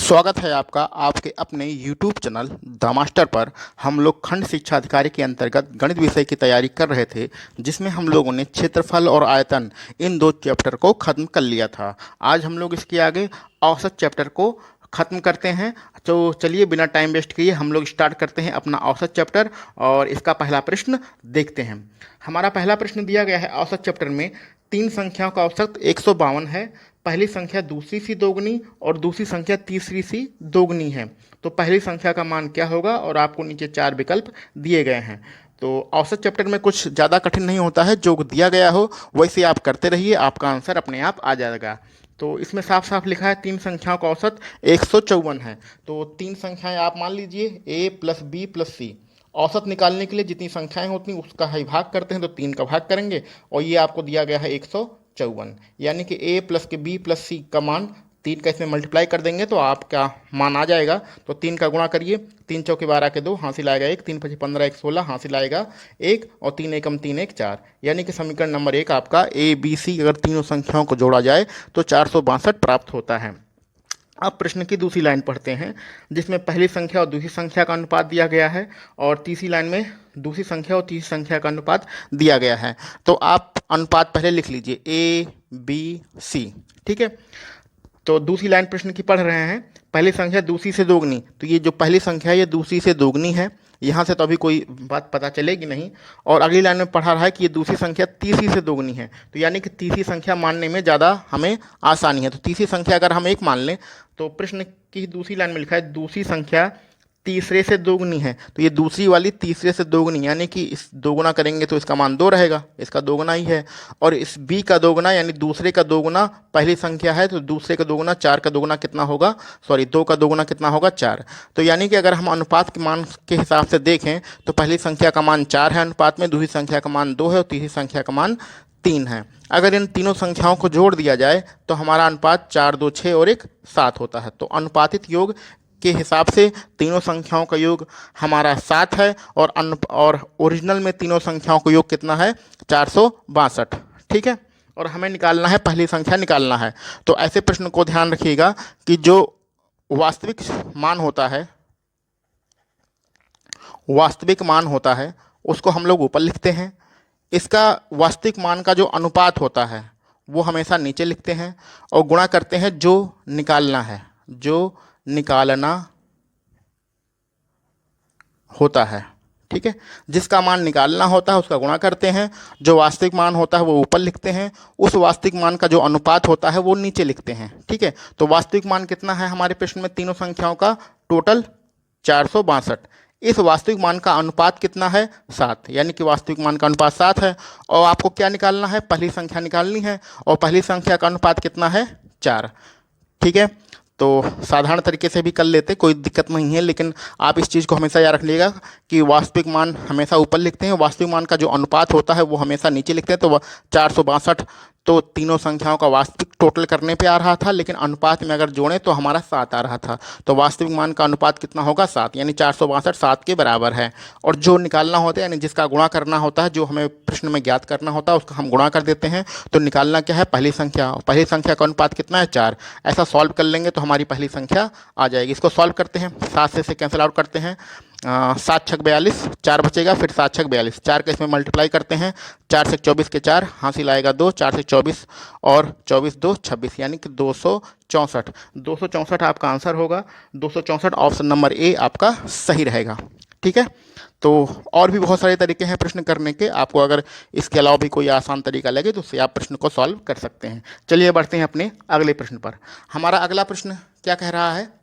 स्वागत है आपका आपके अपने YouTube चैनल द मास्टर पर। हम लोग खंड शिक्षा अधिकारी के अंतर्गत गणित विषय की तैयारी कर रहे थे, जिसमें हम लोगों ने क्षेत्रफल और आयतन इन दो चैप्टर को ख़त्म कर लिया था। आज हम लोग इसके आगे औसत चैप्टर को ख़त्म करते हैं। तो चलिए बिना टाइम वेस्ट किए हम लोग स्टार्ट करते हैं अपना औसत चैप्टर और इसका पहला प्रश्न देखते हैं। हमारा पहला प्रश्न दिया गया है औसत चैप्टर में, तीन संख्याओं का औसत 152 है। पहली संख्या दूसरी सी दोगुनी और दूसरी संख्या तीसरी सी दोगुनी है, तो पहली संख्या का मान क्या होगा? और आपको नीचे चार विकल्प दिए गए हैं। तो औसत चैप्टर में कुछ ज़्यादा कठिन नहीं होता है, जो दिया गया हो वैसे आप करते रहिए, आपका आंसर अपने आप आ जाएगा। तो इसमें साफ साफ लिखा है तीन संख्याओं का औसत 154 है। तो तीन संख्याएं आप मान लीजिए a प्लस बी प्लस सी। औसत निकालने के लिए जितनी संख्याएं होती हैं उसका ही भाग करते हैं, तो तीन का भाग करेंगे और ये आपको दिया गया है 154, यानी कि a प्लस के बी प्लस सी का मान तीन का इसमें मल्टीप्लाई कर देंगे तो आपका मान आ जाएगा। तो तीन का गुणा करिए, तीन चौके 12 के 2, हासिल आएगा 1, 3 5 15 1 16, हासिल आएगा 1 और 3 एकम 3 1 4, यानी कि समीकरण नंबर 1 आपका ए बी सी अगर तीनों संख्याओं को जोड़ा जाए तो 462 प्राप्त होता है। अब प्रश्न की दूसरी लाइन पढ़ते हैं, जिसमें पहली संख्या और दूसरी संख्या का अनुपात दिया गया है और तीसरी लाइन में दूसरी संख्या और तीसरी संख्या का अनुपात दिया गया है। तो आप अनुपात पहले लिख लीजिए ए बी सी, ठीक है। तो दूसरी लाइन प्रश्न की पढ़ रहे हैं, पहली संख्या दूसरी से दोगुनी, तो ये जो पहली संख्या है ये दूसरी से दोगुनी है, यहाँ से तो अभी कोई बात पता चलेगी नहीं। और अगली लाइन में पढ़ा रहा है कि ये दूसरी संख्या तीसरी से दोगुनी है, तो यानी कि तीसरी संख्या मानने में ज़्यादा हमें आसानी है। तो तीसरी संख्या अगर हम एक मान लें तो प्रश्न की दूसरी लाइन में लिखा है दूसरी संख्या तीसरे से दोगुनी है, तो ये दूसरी वाली तीसरे से दोगुनी, यानी कि इस दोगुना करेंगे तो इसका मान 2 रहेगा, इसका दोगुना ही है। और इस b का दोगुना यानी दूसरे का दोगुना, पहली संख्या है तो दूसरे का दोगुना, 4 का दोगुना कितना होगा, 2 का दोगुना कितना होगा 4। तो यानी कि अगर हम अनुपात के मान के हिसाब से देखें तो पहली संख्या का मान 4 है अनुपात में, दूसरी संख्या का मान 2 है और तीसरी संख्या का मान 3 है। अगर इन तीनों संख्याओं को जोड़ दिया जाए तो हमारा अनुपात 4 2 6 और 1 7 होता है। तो अनुपातित योग के हिसाब से तीनों संख्याओं का योग हमारा 7 है और ओरिजिनल में तीनों संख्याओं का योग कितना है 462, ठीक है। और हमें निकालना है, पहली संख्या निकालना है। तो ऐसे प्रश्न को ध्यान रखिएगा कि जो वास्तविक मान होता है उसको हम लोग ऊपर लिखते हैं, इसका वास्तविक मान का जो अनुपात होता है वो हमेशा नीचे लिखते हैं और गुणा करते हैं जो निकालना होता है, ठीक है। जिसका मान निकालना होता है उसका गुणा करते हैं, जो वास्तविक मान होता है वो ऊपर लिखते हैं, उस वास्तविक मान का जो अनुपात होता है वो नीचे लिखते हैं, ठीक है। तो वास्तविक मान कितना है हमारे प्रश्न में, तीनों संख्याओं का टोटल 462। इस वास्तविक मान का अनुपात कितना है 7, यानी कि वास्तविक मान का अनुपात 7 है। और आपको क्या निकालना है, पहली संख्या निकालनी है और पहली संख्या का अनुपात कितना है 4, ठीक है। तो साधारण तरीके से भी कर लेते, कोई दिक्कत नहीं है, लेकिन आप इस चीज़ को हमेशा याद रखिएगा कि वास्तविक मान हमेशा ऊपर लिखते हैं, वास्तविक मान का जो अनुपात होता है वो हमेशा नीचे लिखते हैं। तो 462 तो तीनों संख्याओं का वास्तविक टोटल करने पे आ रहा था, लेकिन अनुपात में अगर जोड़ें तो हमारा 7 आ रहा था। तो वास्तविक मान का अनुपात कितना होगा 7, यानी 462 7 के बराबर है। और जो निकालना होता है यानी जिसका गुणा करना होता है, जो हमें प्रश्न में ज्ञात करना होता है उसका हम गुणा कर देते हैं। तो निकालना क्या है, पहली संख्या का अनुपात कितना है 4। ऐसा सॉल्व कर लेंगे तो हमारी पहली संख्या आ जाएगी। इसको सॉल्व करते हैं, 7 से कैंसिल आउट करते हैं, 7 छक 42, 4 बचेगा, फिर 7 छक 42, 4 का इसमें मल्टीप्लाई करते हैं, 4 से 24 के 4, हासिल आएगा 2, 4 से 24 और 24 2 26, यानी कि 264 आपका आंसर होगा। 264 ऑप्शन नंबर ए आपका सही रहेगा, ठीक है। तो और भी बहुत सारे तरीके हैं प्रश्न करने के, आपको अगर इसके अलावा भी कोई आसान तरीका लगे तो उससे आप प्रश्न को सॉल्व कर सकते हैं। चलिए बढ़ते हैं अपने अगले प्रश्न पर। हमारा अगला प्रश्न क्या कह रहा है,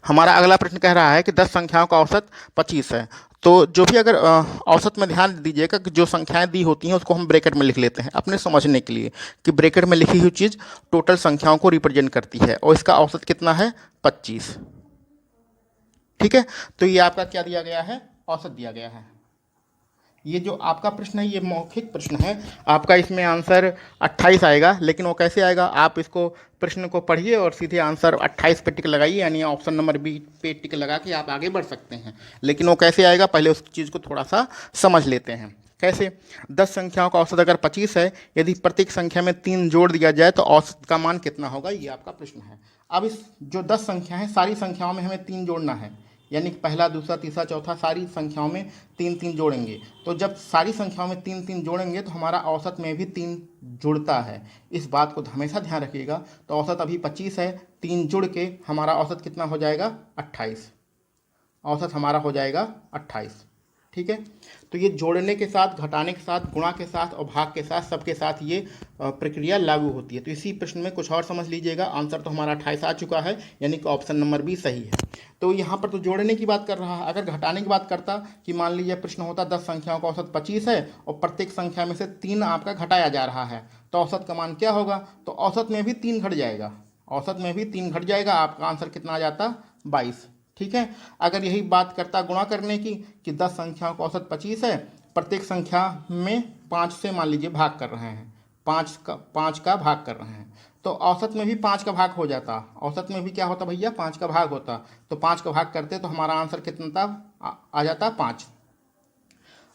हमारा अगला प्रश्न कह रहा है कि 10 संख्याओं का औसत 25 है। तो जो भी अगर औसत में ध्यान दीजिएगा कि जो संख्याएं दी होती हैं उसको हम ब्रैकेट में लिख लेते हैं अपने समझने के लिए, कि ब्रैकेट में लिखी हुई चीज़ टोटल संख्याओं को रिप्रेजेंट करती है और इसका औसत कितना है 25, ठीक है। तो ये आपका क्या दिया गया है, औसत दिया गया है। ये जो आपका प्रश्न है ये मौखिक प्रश्न है, आपका इसमें आंसर 28 आएगा, लेकिन वो कैसे आएगा, आप इसको प्रश्न को पढ़िए और सीधे आंसर 28 पे टिक लगाइए, यानी ऑप्शन नंबर बी पे टिक लगा के आप आगे बढ़ सकते हैं। लेकिन वो कैसे आएगा, पहले उस चीज़ को थोड़ा सा समझ लेते हैं। कैसे? 10 संख्याओं का औसत अगर 25 है, यदि प्रत्येक संख्या में 3 जोड़ दिया जाए तो औसत का मान कितना होगा, ये आपका प्रश्न है। अब इस जो 10 संख्या है, सारी संख्याओं में हमें 3 जोड़ना है, यानी पहला, दूसरा, तीसरा, चौथा, सारी संख्याओं में 3-3 जोड़ेंगे। तो जब सारी संख्याओं में 3-3 जोड़ेंगे तो हमारा औसत में भी 3 जुड़ता है। इस बात को हमेशा ध्यान रखिएगा। तो औसत अभी 25 है, 3 जुड़ के हमारा औसत कितना हो जाएगा, 28। औसत हमारा हो जाएगा 28। ठीक है, तो ये जोड़ने के साथ, घटाने के साथ, गुणा के साथ और भाग के साथ, सबके साथ ये प्रक्रिया लागू होती है। तो इसी प्रश्न में कुछ और समझ लीजिएगा। आंसर तो हमारा 28 आ चुका है, यानी कि ऑप्शन नंबर बी सही है। तो यहाँ पर तो जोड़ने की बात कर रहा है। अगर घटाने की बात करता कि मान लीजिए प्रश्न होता 10 संख्याओं का औसत 25 है और प्रत्येक संख्या में से 3 आपका घटाया जा रहा है, तो औसत का मान क्या होगा? तो औसत में भी 3 घट जाएगा, औसत में भी 3 घट जाएगा। आपका आंसर कितना आ जाता, 22। ठीक है, अगर यही बात करता गुणा करने की कि 10 संख्याओं का औसत 25 है, प्रत्येक संख्या में 5 से मान लीजिए भाग कर रहे हैं, 5 का भाग कर रहे हैं, तो औसत में भी 5 का भाग हो जाता। औसत में भी क्या होता भैया, 5 का भाग होता। तो 5 का भाग करते तो हमारा आंसर कितना था, आ जाता 5।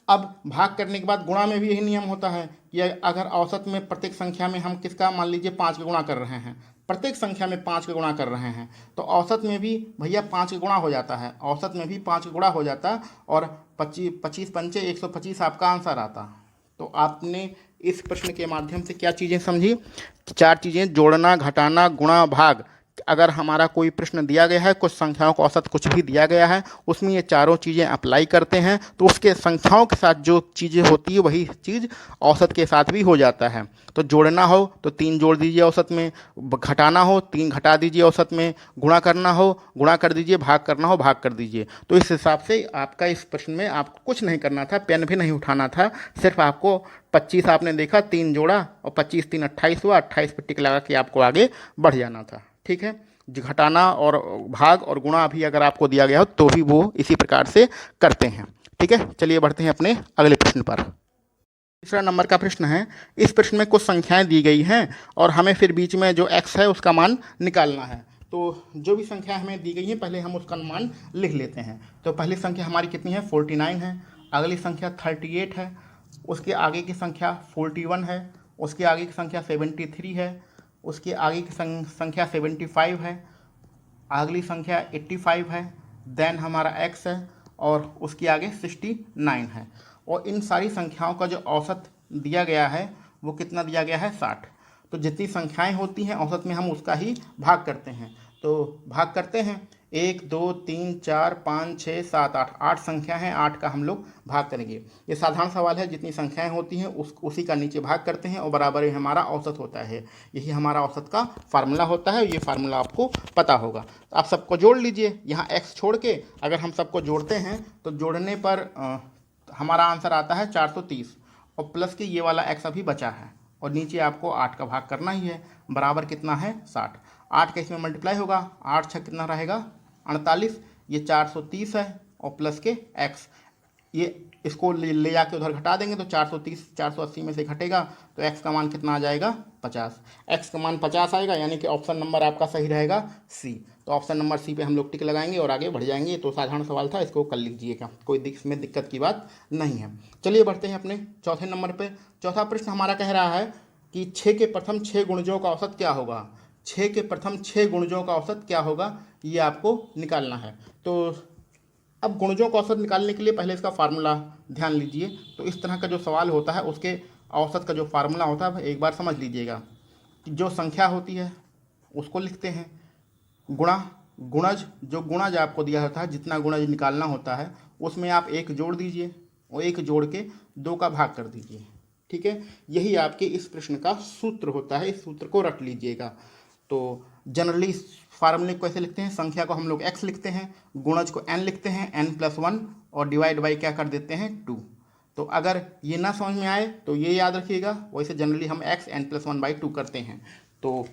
अब भाग करने के बाद गुणा में भी यही नियम होता है कि अगर औसत में प्रत्येक संख्या में हम किसका मान लीजिए 5 का गुणा कर रहे हैं, प्रत्येक संख्या में 5 का गुणा कर रहे हैं, तो औसत में भी भैया 5 का गुणा हो जाता है, औसत में भी 5 का गुणा हो जाता और 25 पंचे 125 आपका आंसर आता। तो आपने इस प्रश्न के माध्यम से क्या चीज़ें समझी? 4 चीज़ें, जोड़ना, घटाना, गुणा, भाग। अगर हमारा कोई प्रश्न दिया गया है, कुछ संख्याओं का औसत कुछ भी दिया गया है, उसमें ये चारों चीज़ें अप्लाई करते हैं, तो उसके संख्याओं के साथ जो चीज़ें होती है वही चीज़ औसत के साथ भी हो जाता है। तो जोड़ना हो तो 3 जोड़ दीजिए औसत में, घटाना हो 3 घटा दीजिए औसत में, गुणा करना हो गुणा कर दीजिए, भाग करना हो भाग कर दीजिए। तो इस हिसाब से आपका इस प्रश्न में आपको कुछ नहीं करना था, पेन भी नहीं उठाना था, सिर्फ आपको 25 आपने देखा, 3 जोड़ा और 25 3 28 हुआ, 28 पर टिक लगा के आपको आगे बढ़ जाना था। ठीक है, घटाना और भाग और गुणा भी अगर आपको दिया गया हो तो भी वो इसी प्रकार से करते हैं। ठीक है, चलिए बढ़ते हैं अपने अगले प्रश्न पर। तीसरा नंबर का प्रश्न है, इस प्रश्न में कुछ संख्याएं दी गई हैं और हमें फिर बीच में जो x है उसका मान निकालना है। तो जो भी संख्या हमें दी गई है पहले हम उसका मान लिख लेते हैं। तो पहली संख्या हमारी कितनी है, 49 है। अगली संख्या 38 है। उसके आगे की संख्या 41 है। उसके आगे की संख्या 73 है। उसके आगे की संख्या 75 है। अगली संख्या 85 है। देन हमारा x है और उसके आगे 69 है। और इन सारी संख्याओं का जो औसत दिया गया है वो कितना दिया गया है, 60। तो जितनी संख्याएं होती हैं औसत में हम उसका ही भाग करते हैं। तो भाग करते हैं, 1 2 3 4 5 6 7 8, 8 संख्या है, 8 का हम लोग भाग करेंगे। ये साधारण सवाल है, जितनी संख्याएं होती हैं उसी का नीचे भाग करते हैं और बराबर ही हमारा औसत होता है। यही हमारा औसत का फार्मूला होता है। ये फार्मूला आपको पता होगा। आप सबको जोड़ लीजिए, यहाँ x छोड़ के अगर हम सबको जोड़ते हैं तो जोड़ने पर हमारा आंसर आता है 430 और प्लस के ये वाला x अभी बचा है और नीचे आपको 8 का भाग करना ही है। बराबर कितना है, 60। 8 का इसमें मल्टीप्लाई होगा, 8 6 कितना रहेगा, 48। ये 430 है और प्लस के x, ये इसको ले जाके उधर घटा देंगे तो 430 480 में से घटेगा तो x का मान कितना आ जाएगा, 50। x का मान 50 आएगा, यानी कि ऑप्शन नंबर आपका सही रहेगा सी। तो ऑप्शन नंबर सी पे हम लोग टिक लगाएंगे और आगे बढ़ जाएंगे। तो साधारण सवाल था, इसको कर लीजिएगा, कोई इसमें दिक्कत की बात नहीं है। चलिए बढ़ते हैं अपने चौथे नंबर पे। चौथा प्रश्न हमारा कह रहा है कि 6 के प्रथम 6 गुणजों का औसत क्या होगा। 6 के प्रथम 6 गुणजों का औसत क्या होगा, ये आपको निकालना है। तो अब गुणजों का औसत निकालने के लिए पहले इसका फार्मूला ध्यान लीजिए। तो इस तरह का जो सवाल होता है उसके औसत का जो फार्मूला होता है एक बार समझ लीजिएगा कि जो संख्या होती है उसको लिखते हैं गुणा, गुणज, जो गुणज आपको दिया होता है, जितना गुणज निकालना होता है उसमें आप 1 जोड़ दीजिए और 1 जोड़ के 2 का भाग कर दीजिए। ठीक है, यही आपके इस प्रश्न का सूत्र होता है। इस सूत्र को रख लीजिएगा। तो जनरली फार्मूले को कैसे लिखते हैं, संख्या को हम लोग x लिखते हैं, गुणज को n लिखते हैं, n+1 और डिवाइड बाई क्या कर देते हैं, 2। तो अगर ये ना समझ में आए तो ये याद रखिएगा, वैसे जनरली हम x n+1/2 करते हैं। तो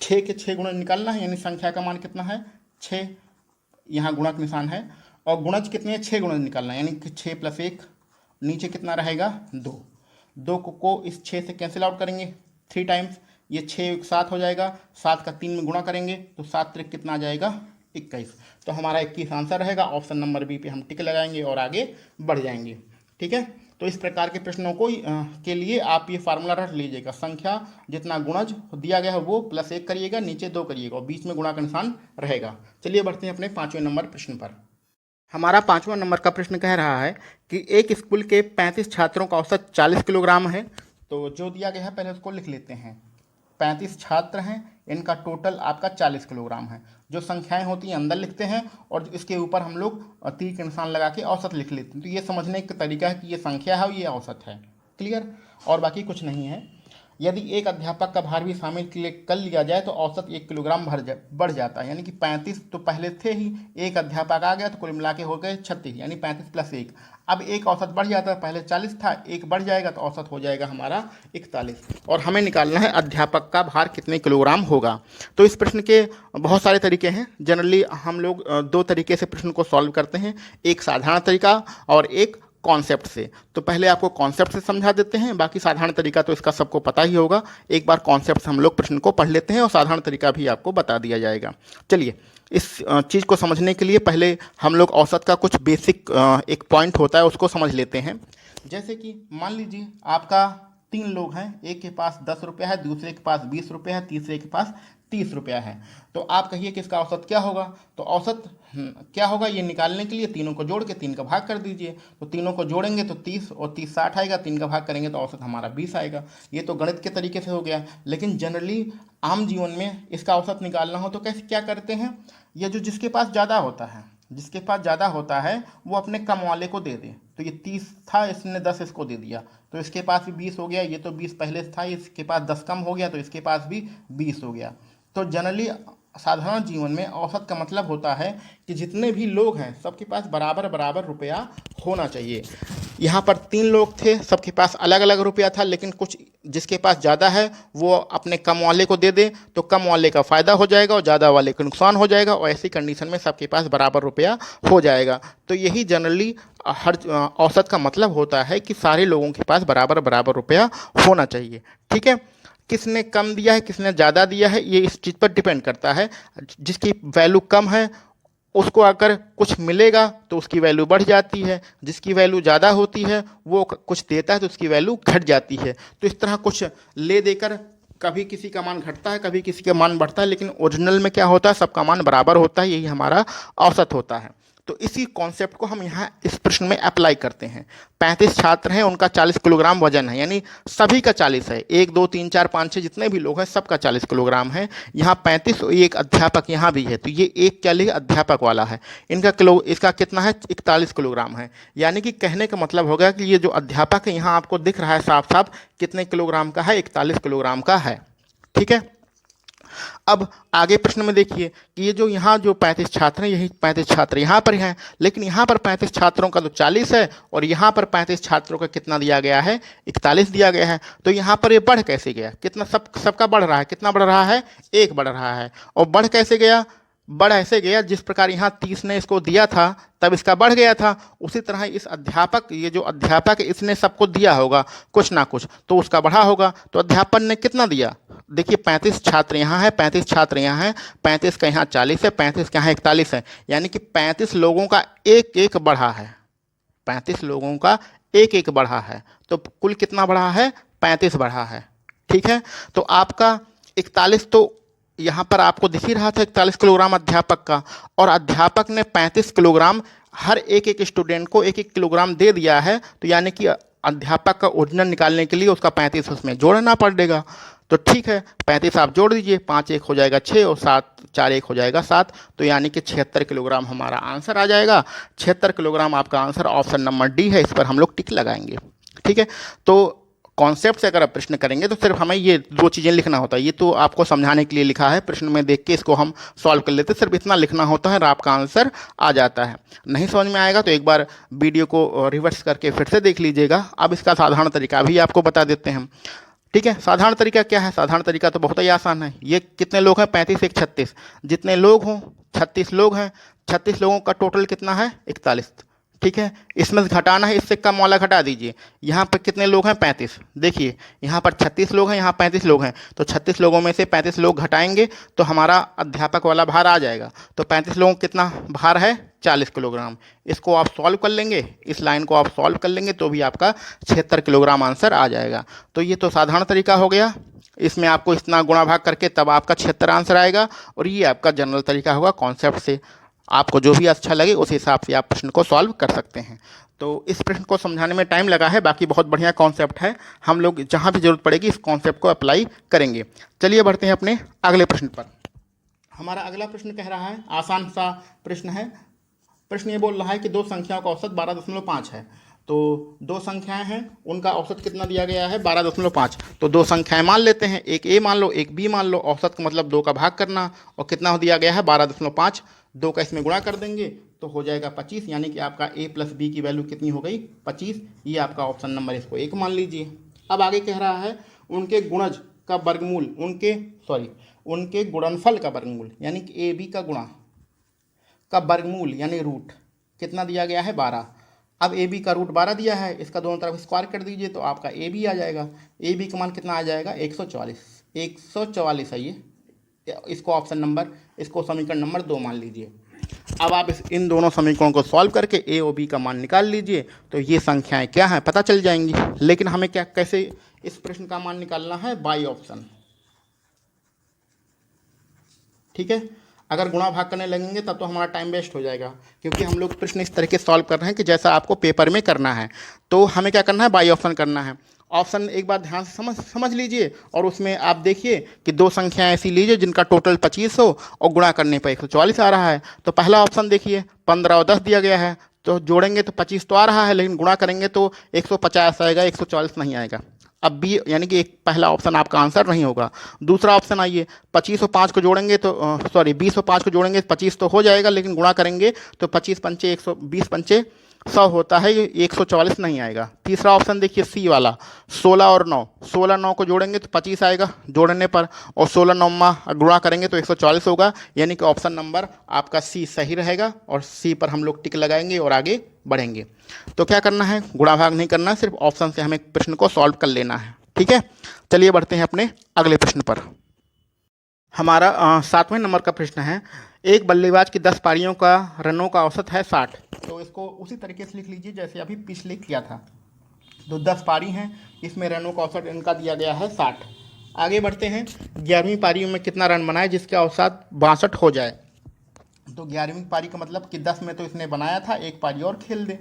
6 के 6 गुणज निकालना है, यानी संख्या का मान कितना है, 6। यहाँ गुणक निशान है और गुणज कितने हैं, 6 गुणज निकालना है, यानी कि 6 + 1, नीचे कितना रहेगा, 2। 2 को इस 6 से कैंसिल आउट करेंगे 3 टाइम्स, ये 6 7 हो जाएगा, 7 का 3 में गुणा करेंगे तो 7 त्रिक कितना आ जाएगा, 21। तो हमारा 21 आंसर रहेगा। ऑप्शन नंबर बी पे हम टिक लगाएंगे और आगे बढ़ जाएंगे। ठीक है, तो इस प्रकार के प्रश्नों को के लिए आप ये फार्मूला रख लीजिएगा, संख्या जितना गुणज दिया गया है वो प्लस 1 करिएगा, नीचे 2 करिएगा और बीच में गुणा का निशान रहेगा। चलिए बढ़ते हैं अपने 5वें नंबर प्रश्न पर। हमारा 5वां नंबर का प्रश्न कह रहा है कि एक स्कूल के 35 छात्रों का औसत 40 किलोग्राम है। तो जो दिया गया है पहले उसको लिख लेते हैं। 35 छात्र हैं, इनका टोटल आपका 40 किलोग्राम है। जो संख्याएं होती हैं अंदर लिखते हैं और इसके ऊपर हम लोग तीर के निशान लगा के औसत लिख लेते हैं। तो ये समझने का तरीका है कि ये संख्या है और ये औसत है। क्लियर? और बाकी कुछ नहीं है। यदि एक अध्यापक का भार भी शामिल कर लिया जाए तो औसत 1 किलोग्राम बढ़ जाता है। यानी कि 35 तो पहले थे ही, एक अध्यापक आ गया तो कुल मिला के हो गए 36, यानी 35 प्लस 1। अब एक औसत बढ़ जाता है, पहले 40 था, एक बढ़ जाएगा तो औसत हो जाएगा हमारा 41। और हमें निकालना है अध्यापक का भार कितने किलोग्राम होगा। तो इस प्रश्न के बहुत सारे तरीके हैं। जनरली हम लोग 2 तरीके से प्रश्न को सॉल्व करते हैं, एक साधारण तरीका और एक कॉन्सेप्ट से। तो पहले आपको कॉन्सेप्ट से समझा देते हैं, बाकी साधारण तरीका तो इसका सबको पता ही होगा। एक बार कॉन्सेप्ट से हम लोग प्रश्न को पढ़ लेते हैं और साधारण तरीका भी आपको बता दिया जाएगा। चलिए, इस चीज़ को समझने के लिए पहले हम लोग औसत का कुछ बेसिक एक पॉइंट होता है उसको समझ लेते हैं। जैसे कि मान लीजिए आपका 3 लोग हैं, एक के पास 10 रुपया है, दूसरे के पास 20 रुपया है, तीसरे के पास 30 रुपया है। तो आप कहिए कि इसका औसत क्या होगा। तो औसत क्या होगा ये निकालने के लिए तीनों को जोड़ के 3 का भाग कर दीजिए। तो तीनों को जोड़ेंगे तो 30 और 30 60 आएगा, 3 का भाग करेंगे तो औसत हमारा 20 आएगा। ये तो गणित के तरीके से हो गया। लेकिन जनरली आम जीवन में इसका औसत निकालना हो तो कैसे क्या करते हैं, ये जो जिसके पास ज़्यादा होता है, जिसके पास ज़्यादा होता है वो अपने कम वाले को दे दे। तो ये 30 था, इसने 10 इसको दे दिया तो इसके पास भी 20 हो गया। ये तो 20 पहले था, इसके पास 10 कम हो गया तो इसके पास भी 20 हो गया। तो जनरली साधारण जीवन में औसत का मतलब होता है कि जितने भी लोग हैं सबके पास बराबर बराबर रुपया होना चाहिए। यहाँ पर 3 लोग थे, सबके पास अलग अलग रुपया था, लेकिन कुछ जिसके पास ज़्यादा है वो अपने कम वाले को दे दे तो कम वाले का फ़ायदा हो जाएगा और ज़्यादा वाले को नुकसान हो जाएगा, और ऐसी कंडीशन में सबके पास बराबर रुपया हो जाएगा। तो यही जनरली हर औसत का मतलब होता है कि सारे लोगों के पास बराबर बराबर रुपया होना चाहिए। ठीक है? किसने कम दिया है किसने ज़्यादा दिया है ये इस चीज़ पर डिपेंड करता है। जिसकी वैल्यू कम है उसको अगर कुछ मिलेगा तो उसकी वैल्यू बढ़ जाती है, जिसकी वैल्यू ज़्यादा होती है वो कुछ देता है तो उसकी वैल्यू घट जाती है। तो इस तरह कुछ ले देकर कभी किसी का मान घटता है, कभी किसी का मान बढ़ता है, लेकिन ओरिजिनल में क्या होता है, सबका मान बराबर होता है। यही हमारा औसत होता है। तो इसी कॉन्सेप्ट को हम यहाँ इस प्रश्न में अप्लाई करते हैं। 35 छात्र हैं, उनका 40 किलोग्राम वजन है, यानी सभी का 40 है। 1 2 3 4 5 6 जितने भी लोग हैं सबका 40 किलोग्राम है। यहाँ 35 और एक अध्यापक यहाँ भी है, तो ये एक क्या लिए अध्यापक वाला है। इसका कितना है, 41 किलोग्राम है। यानी कि कहने का मतलब होगा कि ये जो अध्यापक है यहाँ आपको दिख रहा है साफ साफ कितने किलोग्राम का है, 41 किलोग्राम का है। ठीक है? अब आगे प्रश्न में देखिए कि ये जो यहाँ जो 35 छात्र हैं, यही 35 छात्र यहाँ पर हैं, लेकिन यहाँ पर 35 छात्रों का तो 40 है और यहाँ पर 35 छात्रों का कितना दिया गया है, 41 दिया गया है। तो यहाँ पर ये बढ़ कैसे गया, कितना सबका बढ़ रहा है, कितना बढ़ रहा है, 1 बढ़ रहा है। और बढ़ कैसे गया, बढ़ ऐसे गया जिस प्रकार यहाँ 30 ने इसको दिया था तब इसका बढ़ गया था, उसी तरह इस अध्यापक, ये जो अध्यापक है इसने सबको दिया होगा कुछ ना कुछ, तो उसका बढ़ा होगा। तो अध्यापक ने कितना दिया, देखिए 35 छात्र यहाँ है, 35 छात्र यहाँ है, 35 का यहाँ 40 है, 35 का यहाँ 41 है, यानी कि 35 लोगों का एक एक बढ़ा है, 35 लोगों का एक एक बढ़ा है। तो कुल कितना बढ़ा है, 35 बढ़ा है। ठीक है? तो आपका 41 तो यहाँ पर आपको दिख ही रहा था 41 किलोग्राम अध्यापक का, और अध्यापक ने 35 किलोग्राम हर एक एक स्टूडेंट को 1 1 किलोग्राम दे दिया है। तो यानी कि अध्यापक का ओरिजिनल निकालने के लिए उसका 35 उसमें जोड़ना पड़ेगा। तो ठीक है, 35 आप जोड़ दीजिए, 5 1 हो जाएगा 6 और 7 4 1 हो जाएगा 7, तो यानी कि 76 किलोग्राम हमारा आंसर आ जाएगा। 76 किलोग्राम आपका आंसर ऑप्शन नंबर डी है, इस पर हम लोग टिक लगाएंगे। ठीक है? तो कॉन्सेप्ट से अगर आप प्रश्न करेंगे तो सिर्फ हमें ये 2 चीज़ें लिखना होता है। ये तो आपको समझाने के लिए लिखा है, प्रश्न में देख के इसको हम सॉल्व कर लेते हैं, सिर्फ इतना लिखना होता है और आपका आंसर आ जाता है। नहीं समझ में आएगा तो एक बार वीडियो को रिवर्स करके फिर से देख लीजिएगा। अब इसका साधारण तरीका भी आपको बता देते हैं। ठीक है? साधारण तरीका क्या है, साधारण तरीका तो बहुत ही आसान है। ये कितने लोग हैं, 35 1 36, जितने लोग हों 36 लोग हैं, 36 लोगों का टोटल कितना है, 41। ठीक है, इसमें से घटाना है, इससे कम वाला घटा दीजिए। यहाँ पर कितने लोग हैं? 35। देखिए यहाँ पर 36 लोग हैं, यहाँ 35 लोग हैं, तो 36 लोगों में से 35 लोग घटाएंगे तो हमारा अध्यापक वाला भार आ जाएगा। तो 35 लोगों को कितना भार है? 40 किलोग्राम। इसको आप सॉल्व कर लेंगे, इस लाइन को आप सॉल्व कर लेंगे तो भी आपका 76 किलोग्राम आंसर आ जाएगा। तो ये तो साधारण तरीका हो गया, इसमें आपको इतना गुणा भाग करके तब आपका 76 आंसर आएगा। और ये आपका जनरल तरीका होगा, कॉन्सेप्ट से आपको जो भी अच्छा लगे उस हिसाब से आप प्रश्न को सॉल्व कर सकते हैं। तो इस प्रश्न को समझाने में टाइम लगा है, बाकी बहुत बढ़िया कॉन्सेप्ट है, हम लोग जहाँ भी जरूरत पड़ेगी इस कॉन्सेप्ट को अप्लाई करेंगे। चलिए बढ़ते हैं अपने अगले प्रश्न पर। हमारा अगला प्रश्न कह रहा है, आसान सा प्रश्न है। प्रश्न ये बोल रहा है कि दो संख्याओं का औसत 12.5 है। तो दो संख्याएं हैं, उनका औसत कितना दिया गया है? 12.5। तो दो संख्याएं मान लेते हैं, एक ए मान लो एक बी मान लो। औसत का मतलब 2 का भाग करना, और कितना दिया गया है? 12.5। 2 का इसमें गुणा कर देंगे तो हो जाएगा 25, यानी कि आपका ए प्लस बी की वैल्यू कितनी हो गई? 25। ये आपका ऑप्शन नंबर, इसको 1 मान लीजिए। अब आगे कह रहा है उनके गुणज का वर्गमूल, उनके गुणनफल का वर्गमूल, यानी कि ए बी का गुणा का वर्गमूल यानी रूट कितना दिया गया है? 12। अब ए बी का रूट 12 दिया है, इसका दोनों तरफ स्क्वायर कर दीजिए तो आपका ए बी आ जाएगा। ए बी का मान कितना आ जाएगा? 144। 144 है ये, इसको ऑप्शन नंबर, इसको समीकरण नंबर 2 मान लीजिए। अब आप इन दोनों समीकरणों को सॉल्व करके ए और बी का मान निकाल लीजिए तो ये संख्याएं क्या हैं पता चल जाएंगी। लेकिन हमें कैसे इस प्रश्न का मान निकालना है? By option. ठीक है, अगर गुणा भाग करने लगेंगे तब तो हमारा टाइम वेस्ट हो जाएगा, क्योंकि हम लोग प्रश्न इस तरीके सॉल्व कर रहे हैं कि जैसा आपको पेपर में करना है। तो हमें क्या करना है? बाई ऑप्शन करना है। ऑप्शन एक बार ध्यान से समझ लीजिए, और उसमें आप देखिए कि दो संख्याएं ऐसी लीजिए जिनका टोटल 25 हो और गुणा करने पर 144 आ रहा है। तो पहला ऑप्शन देखिए, 15 और 10 दिया गया है, तो जोड़ेंगे तो 25 तो आ रहा है, लेकिन गुणा करेंगे तो 150 आएगा, 144 नहीं आएगा। अब बी यानी कि एक पहला ऑप्शन आपका आंसर नहीं होगा। दूसरा ऑप्शन आइए, 25 और 5 को जोड़ेंगे तो 20 और 5 को जोड़ेंगे 25 तो हो जाएगा, लेकिन गुणा करेंगे तो 25 पंचे 120 पंचे 100 होता है, ये 144 नहीं आएगा। तीसरा ऑप्शन देखिए सी वाला, 16 और 9, 16 9 को जोड़ेंगे तो 25 आएगा जोड़ने पर, और 16 9 में गुणा करेंगे तो 144 होगा, यानी कि ऑप्शन नंबर आपका सी सही रहेगा। और सी पर हम लोग टिक लगाएंगे और आगे बढ़ेंगे। तो क्या करना है? गुणा भाग नहीं करना है, सिर्फ ऑप्शन से हमें प्रश्न को सॉल्व कर लेना है। ठीक है, चलिए बढ़ते हैं अपने अगले प्रश्न पर। हमारा 7वें नंबर का प्रश्न है, एक बल्लेबाज की 10 पारियों का रनों का औसत है 60। तो इसको उसी तरीके से लिख लीजिए जैसे अभी पिछले किया था। तो 10 पारी हैं, इसमें रनों का औसत इनका दिया गया है 60। आगे बढ़ते हैं, 11वीं पारी में कितना रन बनाए जिसका औसत 62 हो जाए। तो 11वीं पारी का मतलब कि 10 में तो इसने बनाया था, एक पारी और खेल दे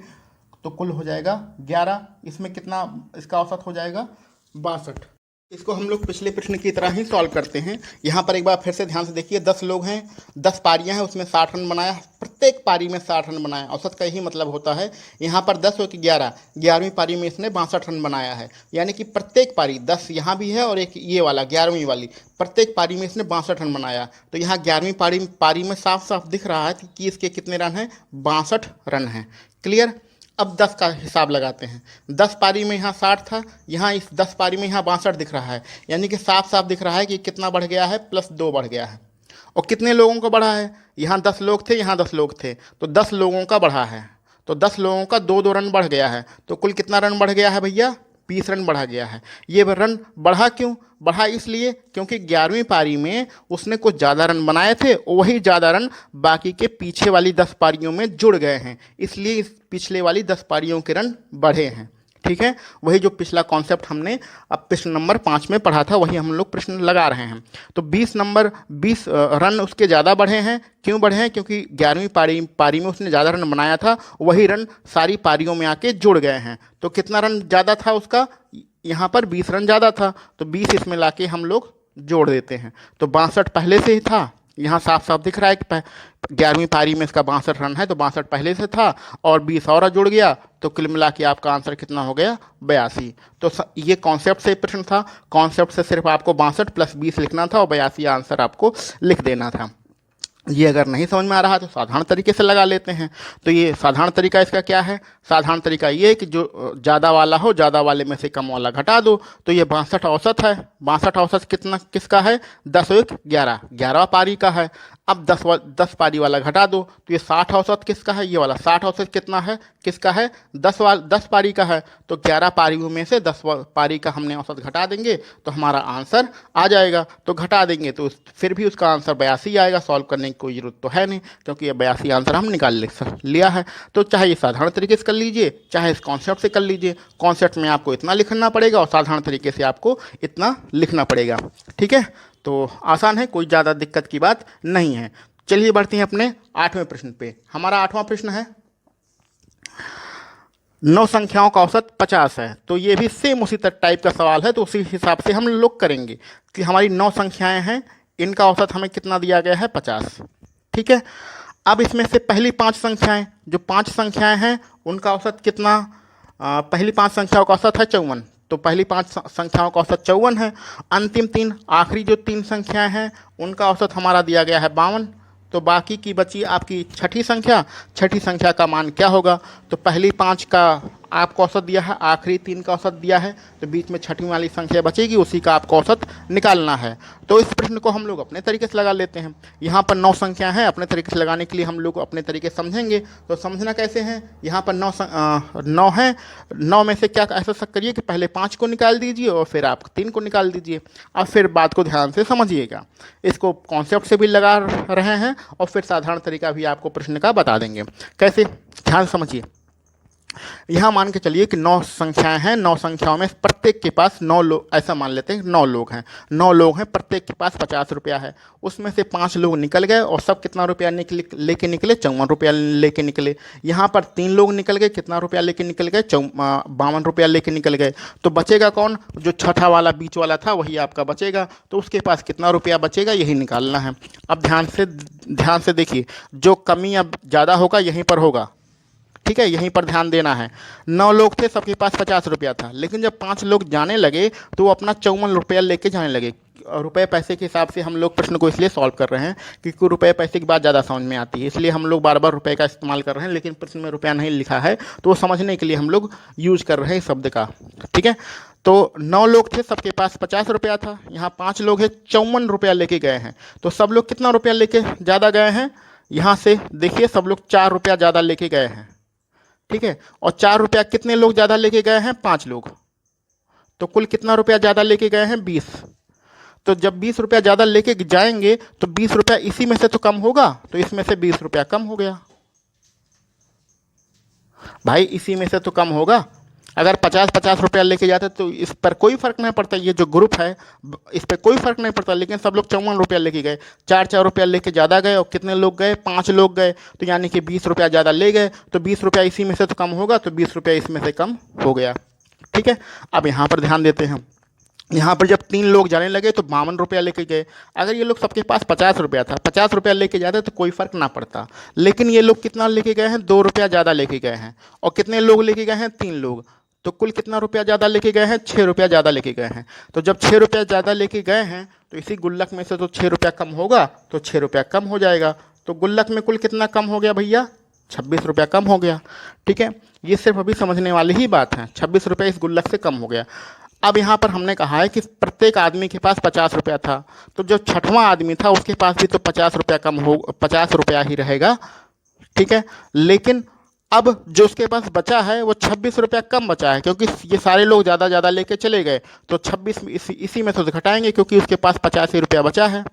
तो कुल हो जाएगा 11। इसमें कितना इसका औसत हो जाएगा? 62। इसको हम लोग पिछले प्रश्न की तरह ही सॉल्व करते हैं। यहाँ पर एक बार फिर से ध्यान से देखिए, 10 लोग हैं, 10 पारियाँ हैं, उसमें 60 रन बनाया, प्रत्येक पारी में 60 रन बनाया। औसत का यही मतलब होता है। यहाँ पर 10 हो कि 11, 11वीं पारी में इसने 62 रन बनाया है, यानी कि प्रत्येक पारी 10 यहाँ भी है और एक ये वाला 11वीं वाली, प्रत्येक पारी में इसने 62 रन बनाया। तो यहाँ 11वीं पारी में साफ साफ दिख रहा है कि इसके कितने रन हैं? 62 रन हैं। क्लियर? अब 10 का हिसाब लगाते हैं। 10 पारी में यहाँ 60 था, यहाँ इस 10 पारी में यहाँ 62 दिख रहा है, यानी कि साफ साफ दिख रहा है कि कितना बढ़ गया है? +2 बढ़ गया है। और कितने लोगों का बढ़ा है? यहाँ 10 लोग थे, यहाँ 10 लोग थे, तो 10 लोगों का बढ़ा है। तो 10 लोगों का 2-2 रन बढ़ गया है। तो कुल कितना रन बढ़ गया है भैया? 20 रन बढ़ा गया है। ये रन बढ़ा क्यों? बढ़ा इसलिए क्योंकि 11वीं पारी में उसने कुछ ज़्यादा रन बनाए थे, वही ज़्यादा रन बाकी के पीछे वाली 10 पारियों में जुड़ गए हैं, इसलिए इस पिछले वाली 10 पारियों के रन बढ़े हैं। ठीक है, वही जो पिछला कॉन्सेप्ट हमने अब प्रश्न नंबर 5 में पढ़ा था, वही हम लोग प्रश्न लगा रहे हैं। तो 20 रन उसके ज़्यादा बढ़े हैं। क्यों बढ़े हैं? क्योंकि 11वीं पारी में उसने ज़्यादा रन बनाया था, वही रन सारी पारियों में आके जुड़ गए हैं। तो कितना रन ज़्यादा था उसका? यहाँ पर 20 रन ज़्यादा था, तो 20 इसमें लाके हम लोग जोड़ देते हैं। तो 62 पहले से ही था, यहाँ साफ साफ दिख रहा है कि 11वीं पारी में इसका 62 रन है, तो 62 पहले से था और 20 और जुड़ गया, तो कुल मिला के आपका आंसर कितना हो गया? 82। तो ये कॉन्सेप्ट से प्रश्न था, कॉन्सेप्ट से सिर्फ आपको 62 + 20 लिखना था और 82 आंसर आपको लिख देना था। ये अगर नहीं समझ में आ रहा तो साधारण तरीके से लगा लेते हैं। तो ये साधारण तरीका इसका क्या है? साधारण तरीका ये है कि जो ज़्यादा वाला हो, ज़्यादा वाले में से कम वाला घटा दो। तो ये 62 औसत है। 62 औसत कितना किसका है? 10 और 1 11, 11 पारी का है। अब 10 पारी वाला घटा दो तो ये 60 औसत किसका है? ये वाला 60 औसत कितना है? किसका है? 10 पारी का है। तो 11 पारियों में से 10 पारी का हमने औसत घटा देंगे तो हमारा आंसर आ जाएगा। तो घटा देंगे तो फिर भी उसका आंसर 82 आएगा। सॉल्व करने की कोई ज़रूरत तो है नहीं, क्योंकि ये 82 आंसर हम निकाल लिया है। तो चाहे ये साधारण तरीके से कर लीजिए, चाहे इस कॉन्सेप्ट से कर लीजिए। कॉन्सेप्ट में आपको इतना लिखना पड़ेगा और साधारण तरीके से आपको इतना लिखना पड़ेगा। ठीक है, तो आसान है, कोई ज़्यादा दिक्कत की बात नहीं है। चलिए बढ़ते हैं अपने 8वें प्रश्न पे। हमारा 8वां प्रश्न है, 9 संख्याओं का औसत 50 है। तो ये भी सेम उसी टाइप का सवाल है, तो उसी हिसाब से हम लोग करेंगे कि हमारी 9 संख्याएं हैं, इनका औसत हमें कितना दिया गया है? 50। ठीक है, अब इसमें से पहली 5 संख्याएं, जो 5 संख्याएं हैं उनका औसत कितना? पहली 5 संख्याओं का औसत है 54। तो पहली 5 संख्याओं का औसत 54 है। अंतिम 3, आखिरी जो 3 संख्याएं हैं उनका औसत हमारा दिया गया है 52। तो बाकी की बची आपकी छठी संख्या। छठी संख्या का मान क्या होगा? तो पहली 5 का आपको औसत दिया है, आखिरी 3 का औसत दिया है, तो बीच में छठी वाली संख्या बचेगी, उसी का आपको औसत निकालना है। तो इस प्रश्न को हम लोग अपने तरीके से लगा लेते हैं। यहाँ पर 9 संख्या है, अपने तरीके से लगाने के लिए हम लोग अपने तरीके से समझेंगे। तो समझना कैसे है? यहाँ पर 9 है। 9 में से क्या ऐसा करिए कि पहले 5 को निकाल दीजिए और फिर आप 3 को निकाल दीजिए। अब फिर बात को ध्यान से समझिएगा। इसको कॉन्सेप्ट से भी लगा रहे हैं और फिर साधारण तरीका भी आपको प्रश्न का बता देंगे। कैसे? ध्यान समझिए। यहाँ मान के चलिए कि 9 संख्याएं हैं। 9 संख्याओं में प्रत्येक के पास 9 लोग, ऐसा मान लेते हैं 9 लोग हैं। 9 लोग हैं, प्रत्येक के पास 50 रुपया है। उसमें से 5 लोग निकल गए और सब कितना रुपया लेके निकले? 54 रुपया लेके निकले। यहाँ पर 3 लोग निकल गए, कितना रुपया लेके निकल गए? 52 रुपया लेके निकल गए। तो बचेगा कौन? जो छठा वाला बीच वाला था वही आपका बचेगा। तो उसके पास कितना रुपया बचेगा, यही निकालना है। अब ध्यान से देखिए, जो कमी अब ज़्यादा होगा यहीं पर होगा। ठीक है, यहीं पर ध्यान देना है। 9 लोग थे, सबके पास 50 रुपया था, लेकिन जब 5 लोग जाने लगे तो वो अपना 54 रुपया लेके जाने लगे। रुपए पैसे के हिसाब से हम लोग प्रश्न को इसलिए सॉल्व कर रहे हैं क्योंकि रुपए पैसे की बात ज़्यादा समझ में आती है, इसलिए हम लोग बार बार रुपए का इस्तेमाल कर रहे हैं। लेकिन प्रश्न में रुपया नहीं लिखा है तो वो समझने के लिए हम लोग यूज कर रहे हैं शब्द का। ठीक है, तो 9 लोग थे, सबके पास 50 रुपया था। यहाँ 5 लोग हैं, 54 रुपया लेके गए हैं। तो सब लोग कितना रुपया लेके ज़्यादा गए हैं? यहाँ से देखिए, सब लोग 4 रुपया ज़्यादा लेके गए हैं। ठीक है, और 4 रुपया कितने लोग ज़्यादा लेके गए हैं? 5 लोग। तो कुल कितना रुपया ज़्यादा लेके गए हैं? 20। तो जब 20 रुपया ज़्यादा लेके जाएंगे तो 20 रुपया इसी में से तो कम होगा, तो इसमें से 20 रुपया कम हो गया भाई, इसी में से तो कम होगा। अगर 50-50 रुपया लेके जाते तो इस पर कोई फर्क नहीं पड़ता। ये जो ग्रुप है इस पर कोई फर्क नहीं पड़ता, लेकिन सब लोग 54 रुपया लेके गए। 4 रुपया लेके ज़्यादा गए और कितने लोग गए? 5 लोग गए। तो यानी कि 20 रुपया ज़्यादा ले गए, तो 20 रुपया इसी में से तो कम होगा, तो 20 रुपया इसमें से कम हो गया। ठीक है, अब यहाँ पर ध्यान देते हैं। यहाँ पर जब 3 लोग जाने लगे तो 52 रुपया लेके गए। अगर ये लोग सबके पास 50 रुपया था, 50 रुपया लेके जाते तो कोई फर्क ना पड़ता, लेकिन ये लोग कितना लेके गए हैं? 2 रुपया ज़्यादा लेके गए हैं। और कितने लोग लेके गए हैं? 3 लोग। तो कुल कितना रुपया ज़्यादा लेके गए हैं? 6 रुपया ज़्यादा लेके गए हैं। तो जब 6 रुपया ज़्यादा लेके गए हैं तो इसी गुल्लक में से तो 6 रुपया कम होगा, तो 6 रुपया कम हो जाएगा। तो गुल्लक में कुल कितना कम हो गया भैया? 26 रुपया कम हो गया। ठीक है, ये सिर्फ अभी समझने वाली ही बात है। 26 रुपया इस गुल्लक से कम हो गया। अब यहाँ पर हमने कहा है कि प्रत्येक आदमी के पास 50 रुपया था, तो जो छठवां आदमी था उसके पास भी तो 50 रुपया कम हो, 50 रुपया ही रहेगा। ठीक है, लेकिन अब जो उसके पास बचा है वो 26 रुपया कम बचा है, क्योंकि ये सारे लोग ज़्यादा ज़्यादा लेके चले गए। तो 26 इसी में से घटाएंगे, क्योंकि उसके पास 85 रुपया बचा है।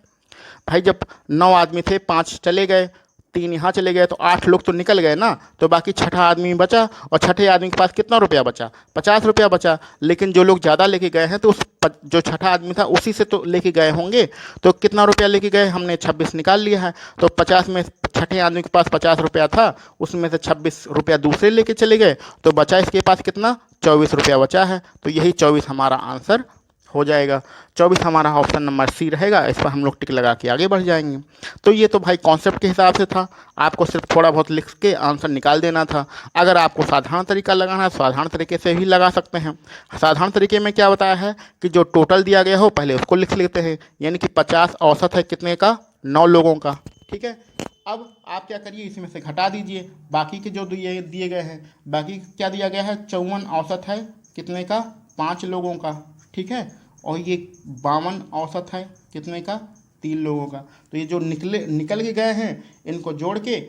भाई जब 9 आदमी थे, 5 चले गए, 3 यहाँ चले गए, तो 8 लोग तो निकल गए ना। तो बाकी छठा आदमी बचा, और छठे आदमी के पास कितना रुपया बचा? 50 रुपया बचा। लेकिन जो लोग ज़्यादा लेके गए हैं तो उस जो छठा आदमी था उसी से तो लेके गए होंगे। तो कितना रुपया लेके गए? हमने 26 निकाल लिया है। तो 50 में छठे आदमी के पास 50 रुपया था, उसमें से 26 रुपया दूसरे लेके चले गए, तो बचा इसके पास कितना? 24 रुपया बचा है। तो यही 24 हमारा आंसर हो जाएगा। 24 हमारा ऑप्शन नंबर सी रहेगा। इस पर हम लोग टिक लगा के आगे बढ़ जाएंगे। तो ये तो भाई कॉन्सेप्ट के हिसाब से था, आपको सिर्फ थोड़ा बहुत लिख के आंसर निकाल देना था। अगर आपको साधारण तरीका लगाना है, साधारण तरीके से भी लगा सकते हैं। साधारण तरीके में क्या बताया है कि जो टोटल दिया गया हो पहले उसको लिख लेते हैं। यानी कि 50 औसत है कितने का? 9 लोगों का। ठीक है। अब आप क्या करिए, इसमें से घटा दीजिए बाकी के जो दिए दिए गए हैं। बाकी क्या दिया गया है, 54 औसत है कितने का, 5 लोगों का, ठीक है। और ये 52 औसत है कितने का, 3 लोगों का। तो ये जो निकल के गए हैं इनको जोड़ के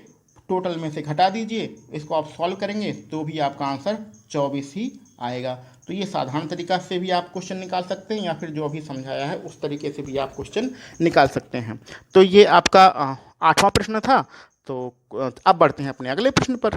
टोटल में से घटा दीजिए। इसको आप सॉल्व करेंगे तो भी आपका आंसर 24 ही आएगा। तो ये साधारण तरीका से भी आप क्वेश्चन निकाल सकते हैं, या फिर जो अभी समझाया है उस तरीके से भी आप क्वेश्चन निकाल सकते हैं। तो ये आपका 8वां प्रश्न था। तो अब बढ़ते हैं अपने अगले प्रश्न पर।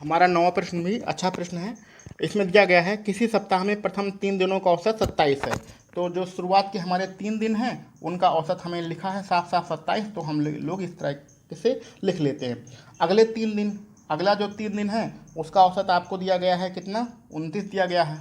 हमारा 9वां प्रश्न भी अच्छा प्रश्न है। इसमें दिया गया है किसी सप्ताह में प्रथम 3 दिनों का औसत 27 है। तो जो शुरुआत के हमारे 3 दिन हैं उनका औसत हमें लिखा है साफ साफ 27। तो हम लोग इस तरह से लिख लेते हैं। अगले 3 दिन, अगला जो 3 दिन है उसका औसत आपको दिया गया है कितना, 29 दिया गया है,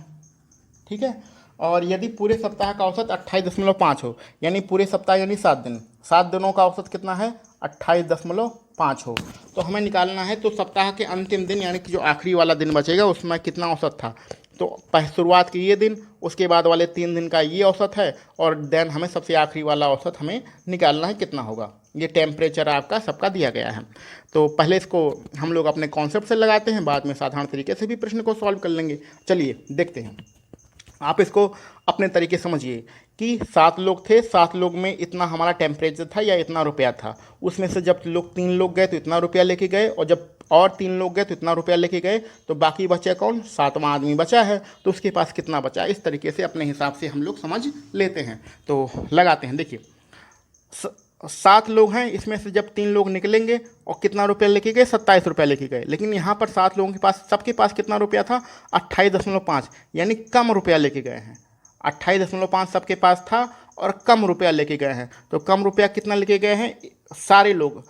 ठीक है। और यदि पूरे सप्ताह का औसत 28.5 हो, यानी पूरे सप्ताह यानी 7 दिन, 7 दिनों का औसत कितना है, 28.5 हो, तो हमें निकालना है। तो सप्ताह के अंतिम दिन यानी कि जो आखिरी वाला दिन बचेगा उसमें कितना औसत था। तो शुरुआत के ये दिन, उसके बाद वाले 3 दिन का ये औसत है, और देन हमें सबसे आखिरी वाला औसत हमें निकालना है कितना होगा। ये टेम्परेचर आपका सबका दिया गया है। तो पहले इसको हम लोग अपने कॉन्सेप्ट से लगाते हैं, बाद में साधारण तरीके से भी प्रश्न को सॉल्व कर लेंगे। चलिए देखते हैं। आप इसको अपने तरीके समझिए कि 7 लोग थे, 7 लोग में इतना हमारा टेम्परेचर था या इतना रुपया था। उसमें से जब 3 लोग गए तो इतना रुपया लेके गए, और जब और 3 लोग गए तो इतना रुपया लेके गए। तो बाकी बचे कौन, 7वां आदमी बचा है, तो उसके पास कितना बचा। इस तरीके से अपने हिसाब से हम लोग समझ लेते हैं। तो लगाते हैं। देखिए 7 लोग हैं, इसमें से जब 3 लोग निकलेंगे और कितना रुपया लेके गए, 27 रुपया लेके गए। लेकिन यहाँ पर 7 लोगों के पास, सबके पास कितना रुपया था, 28.5, यानी कम रुपया लेके गए हैं। 28.5 सबके पास था और कम रुपया लेके गए हैं। तो कम रुपया कितना लेके गए हैं, सारे लोग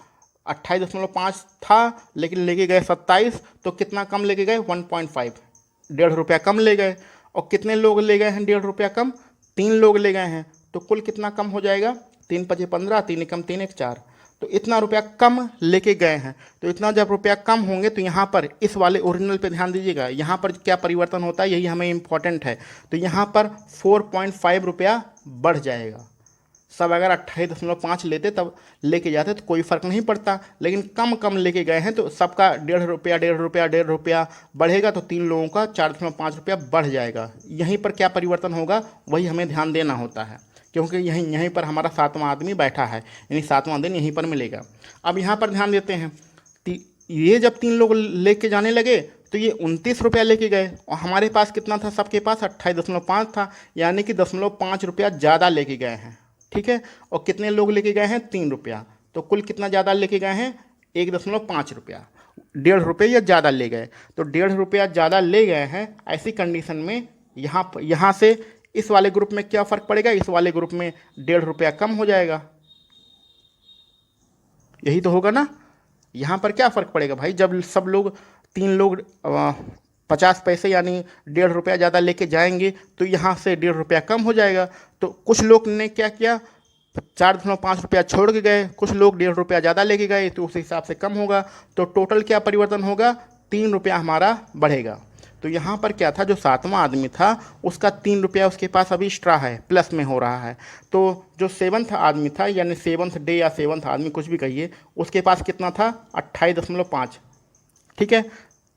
28.5 था लेकिन लेके गए 27, तो कितना कम लेके गए, 1.5, 1.5 रुपया कम ले गए। और कितने लोग ले गए हैं 1.5 रुपया कम, 3 लोग ले गए हैं। तो कुल कितना कम हो जाएगा, 3 × 5 = 15, 3 एकम 3 × 4। तो इतना रुपया कम लेके गए हैं। तो इतना जब रुपया कम होंगे तो यहाँ पर इस वाले ओरिजिनल पे ध्यान दीजिएगा, यहाँ पर क्या परिवर्तन होता है, यही हमें इम्पॉर्टेंट है। तो यहाँ पर 4.5 रुपया बढ़ जाएगा। सब अगर 28.5 लेते तब लेके जाते तो कोई फ़र्क नहीं पड़ता, लेकिन कम लेके गए हैं तो सबका 1.5 रुपया 1.5 रुपया 1.5 रुपया बढ़ेगा। तो 3 लोगों का 4.5 रुपया बढ़ जाएगा। यहीं पर क्या परिवर्तन होगा वही हमें ध्यान देना होता है, क्योंकि यहीं पर हमारा 7वां आदमी बैठा है, यानी 7वां दिन यहीं पर मिलेगा। अब यहाँ पर ध्यान देते हैं, ये जब 3 लोग लेके जाने लगे तो ये 29 रुपया लेके गए, और हमारे पास कितना था, सबके पास 28.5 था, यानी कि 0.5 रुपया ज़्यादा लेके गए हैं, ठीक है। और कितने लोग लेके गए हैं, 3 रुपया। तो कुल कितना ज़्यादा लेके गए हैं, 1.5 रुपया, 1.5 रुपये ज़्यादा ले गए। तो 1.5 रुपया ज़्यादा ले गए हैं। ऐसी कंडीशन में यहाँ से इस वाले ग्रुप में क्या फ़र्क पड़ेगा, इस वाले ग्रुप में 1.5 रुपया कम हो जाएगा। यही तो होगा ना। यहाँ पर क्या फ़र्क पड़ेगा भाई, जब सब लोग 3 लोग 50 पैसे यानी 1.5 रुपया ज़्यादा लेके जाएंगे तो यहाँ से 1.5 रुपया कम हो जाएगा। तो कुछ लोग ने क्या किया, 4.5 रुपया छोड़ के गए, कुछ लोग 1.5 रुपया ज़्यादा लेके गए, तो उस हिसाब से कम होगा। तो टोटल क्या परिवर्तन होगा, 3 रुपया हमारा बढ़ेगा। तो यहाँ पर क्या था, जो 7वां आदमी था उसका 3 रुपया उसके पास अभी एक्स्ट्रा है, प्लस में हो रहा है। तो जो 7वां आदमी था, यानी 7th डे या 7वां आदमी कुछ भी कहिए, उसके पास कितना था, 28.5, ठीक है।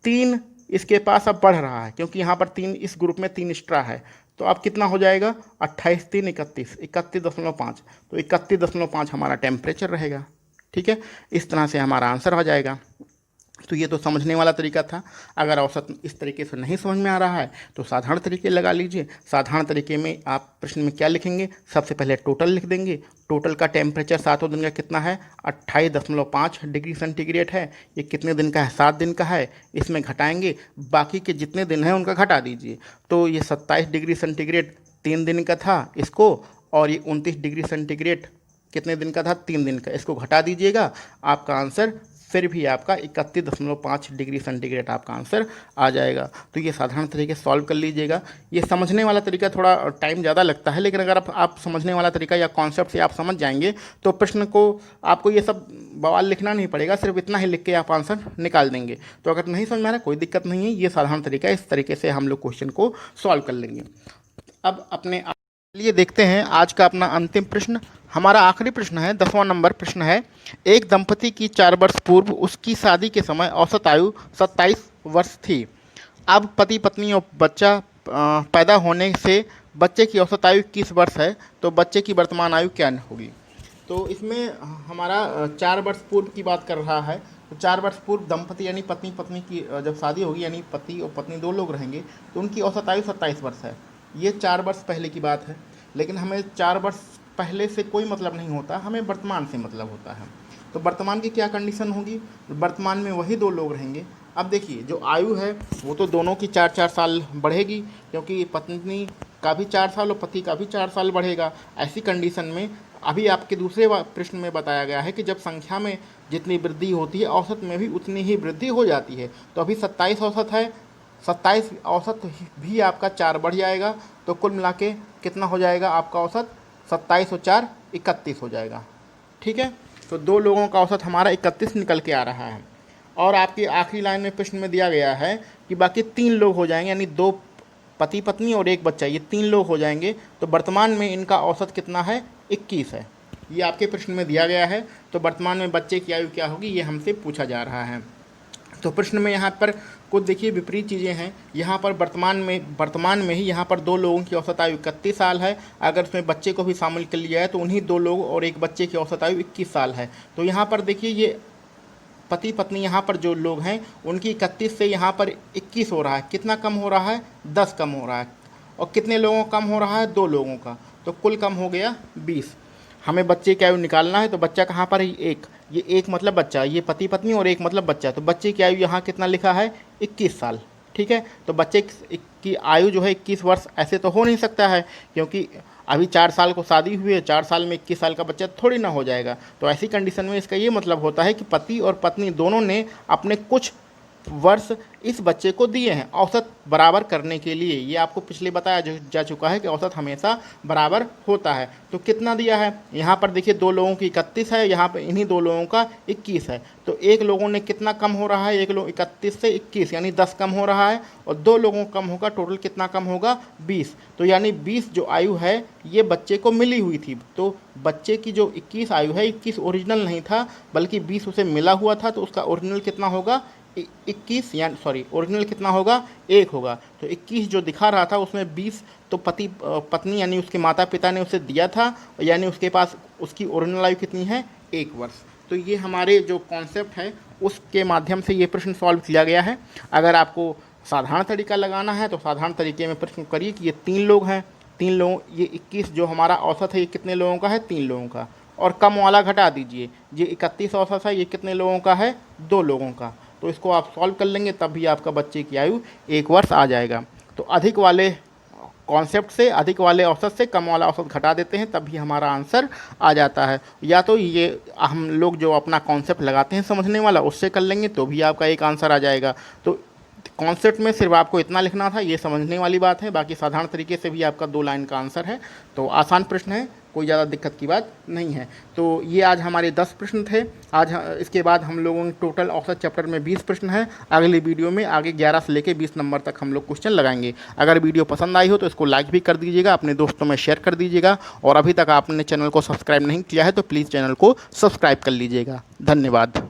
3 इसके पास अब बढ़ रहा है, क्योंकि यहाँ पर 3, इस ग्रुप में 3 एक्स्ट्रा है। तो अब कितना हो जाएगा, 28 × 3 = 31, 31.5। तो 31.5 हमारा टेम्परेचर रहेगा, ठीक है। इस तरह से हमारा आंसर हो जाएगा। तो ये तो समझने वाला तरीका था। अगर औसत इस तरीके से नहीं समझ में आ रहा है तो साधारण तरीके लगा लीजिए। साधारण तरीके में आप प्रश्न में क्या लिखेंगे, सबसे पहले टोटल लिख देंगे। टोटल का टेम्परेचर 7वें दिन का कितना है, 28.5 डिग्री सेंटीग्रेड है। ये कितने दिन का है, 7 दिन का है। इसमें घटाएंगे, बाकी के जितने दिन हैं उनका घटा दीजिए। तो ये 27 डिग्री सेंटीग्रेड 3 दिन का था इसको, और ये 29 डिग्री सेंटीग्रेड कितने दिन का था, 3 दिन का। इसको घटा दीजिएगा, आपका आंसर फिर भी आपका 31.5 डिग्री सेंटीग्रेड आपका आंसर आ जाएगा। तो ये साधारण तरीके सॉल्व कर लीजिएगा। ये समझने वाला तरीका थोड़ा टाइम ज़्यादा लगता है, लेकिन अगर आप समझने वाला तरीका या कॉन्सेप्ट से आप समझ जाएंगे तो प्रश्न को आपको ये सब बवाल लिखना नहीं पड़ेगा, सिर्फ इतना ही लिख के आप आंसर निकाल देंगे। तो अगर नहीं समझ में आ रहा कोई दिक्कत नहीं है, ये साधारण तरीका है, इस तरीके से हम लोग क्वेश्चन को सॉल्व कर लेंगे। अब अपने लिए देखते हैं आज का अपना अंतिम प्रश्न। हमारा आखिरी प्रश्न है 10वां नंबर प्रश्न है, एक दंपति की 4 वर्ष पूर्व उसकी शादी के समय औसत आयु 27 वर्ष थी। अब पति पत्नी और बच्चा पैदा होने से बच्चे की औसत आयु 21 वर्ष है, तो बच्चे की वर्तमान आयु क्या होगी? तो इसमें हमारा 4 वर्ष पूर्व की बात कर रहा है। तो 4 वर्ष पूर्व दंपति यानी पत्नी पत्नी की जब शादी होगी, यानी पति और पत्नी 2 लोग रहेंगे, तो उनकी औसत आयु 27 वर्ष है। ये 4 वर्ष पहले की बात है, लेकिन हमें 4 वर्ष पहले से कोई मतलब नहीं होता, हमें वर्तमान से मतलब होता है। तो वर्तमान की क्या कंडीशन होगी? वर्तमान में वही 2 लोग रहेंगे। अब देखिए, जो आयु है वो तो दोनों की 4-4 साल बढ़ेगी, क्योंकि पत्नी का भी 4 साल और पति का भी 4 साल बढ़ेगा। ऐसी कंडीशन में अभी आपके दूसरे प्रश्न में बताया गया है कि जब संख्या में जितनी वृद्धि होती है, औसत में भी उतनी ही वृद्धि हो जाती है। तो अभी 27 औसत है, 27 औसत भी आपका 4 बढ़ जाएगा, तो कुल मिला के कितना हो जाएगा आपका औसत? 27 और 4 31 हो जाएगा। ठीक है, तो 2 लोगों का औसत हमारा 31 निकल के आ रहा है। और आपकी आखिरी लाइन में प्रश्न में दिया गया है कि बाकी 3 लोग हो जाएंगे, यानी 2 पति पत्नी और 1 बच्चा, ये 3 लोग हो जाएंगे। तो वर्तमान में इनका औसत कितना है? 21 है। ये आपके प्रश्न में दिया गया है। तो वर्तमान में बच्चे की आयु क्या होगी, ये हमसे पूछा जा रहा है। तो प्रश्न में यहाँ पर कुछ देखिए विपरीत चीज़ें हैं। यहाँ पर वर्तमान में ही यहाँ पर 2 लोगों की औसत आयु 31 साल है। अगर उसमें बच्चे को भी शामिल कर लिया जाए तो उन्हीं 2 लोग और 1 बच्चे की औसत आयु 21 साल है। तो यहाँ पर देखिए, ये पति पत्नी यहाँ पर जो लोग हैं उनकी 31 से यहाँ पर 21 हो रहा है। कितना कम हो रहा है? 10 कम हो रहा है। और कितने लोगों का कम हो रहा है? 2 लोगों का। तो कुल कम हो गया 20। हमें बच्चे की आयु निकालना है, तो बच्चा कहाँ पर है? 1। ये 1 मतलब बच्चा, ये पति पत्नी और 1 मतलब बच्चा। तो बच्चे की आयु यहाँ कितना लिखा है? 21 साल। ठीक है, तो बच्चे की आयु जो है 21 वर्ष ऐसे तो हो नहीं सकता है, क्योंकि अभी 4 साल को शादी हुई है, 4 साल में 21 साल का बच्चा थोड़ी ना हो जाएगा। तो ऐसी कंडीशन में इसका ये मतलब होता है कि पति और पत्नी दोनों ने अपने कुछ वर्ष इस बच्चे को दिए हैं औसत बराबर करने के लिए। ये आपको पिछले बताया जा चुका है कि औसत हमेशा बराबर होता है। तो कितना दिया है? यहाँ पर देखिए 2 लोगों की 31 है, यहाँ पर इन्हीं 2 लोगों का 21 है। तो 1 लोगों ने कितना कम हो रहा है? 1 लोग 31 से 21 यानी 10 कम हो रहा है, और 2 लोगों कम होगा, टोटल कितना कम होगा? 20। तो यानी 20 जो आयु है ये बच्चे को मिली हुई थी। तो बच्चे की जो 21 आयु है, 21 ओरिजिनल नहीं था बल्कि 20 उसे मिला हुआ था। तो उसका ओरिजिनल कितना होगा? 21, यानी सॉरी, ओरिजिनल कितना होगा? 1 होगा। तो 21 जो दिखा रहा था उसमें 20 तो पत्नी यानी उसके माता पिता ने उसे दिया था, यानी उसके पास उसकी ओरिजिनल आयु कितनी है? 1 वर्ष। तो ये हमारे जो कॉन्सेप्ट है उसके माध्यम से ये प्रश्न सॉल्व किया गया है। अगर आपको साधारण तरीका लगाना है तो साधारण तरीके में प्रश्न करिए कि ये 3 लोग हैं, 3 लोग, ये 21 जो हमारा औसत है ये कितने लोगों का है? 3 लोगों का। और कम वाला घटा दीजिए, ये 31 औसत है, ये कितने लोगों का है? 2 लोगों का। तो इसको आप सॉल्व कर लेंगे तब भी आपका बच्चे की आयु 1 वर्ष आ जाएगा। तो अधिक वाले कॉन्सेप्ट से, अधिक वाले औसत से कम वाला औसत घटा देते हैं, तब भी हमारा आंसर आ जाता है। या तो ये हम लोग जो अपना कॉन्सेप्ट लगाते हैं समझने वाला, उससे कर लेंगे तो भी आपका एक आंसर आ जाएगा। तो कॉन्सेप्ट में सिर्फ आपको इतना लिखना था, ये समझने वाली बात है। बाकी साधारण तरीके से भी आपका 2 लाइन का आंसर है। तो आसान प्रश्न है, कोई ज़्यादा दिक्कत की बात नहीं है। तो ये आज हमारे 10 प्रश्न थे। आज इसके बाद हम लोगों ने टोटल औसत चैप्टर में 20 प्रश्न है। अगली वीडियो में आगे 11 से लेकर 20 नंबर तक हम लोग क्वेश्चन लगाएंगे। अगर वीडियो पसंद आई हो तो इसको लाइक भी कर दीजिएगा, अपने दोस्तों में शेयर कर दीजिएगा, और अभी तक आपने चैनल को सब्सक्राइब नहीं किया है तो प्लीज़ चैनल को सब्सक्राइब कर लीजिएगा। धन्यवाद।